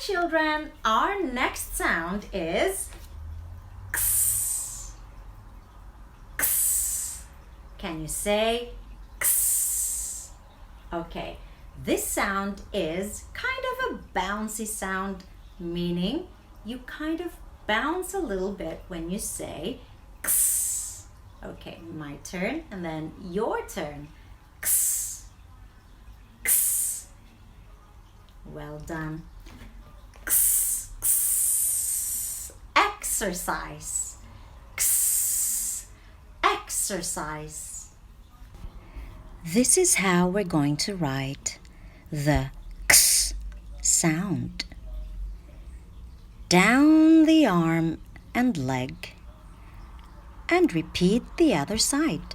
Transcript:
children, our next sound is X. X. Can you say X? Okay, this sound is kind of a bouncy sound, meaning you kind of bounce a little bit when you say X. Okay, my turn and then your turn. X. X. Well done. X. X. Exercise. X. Exercise. This is how we're going to write the X sound. Down the arm and leg, and repeat the other side.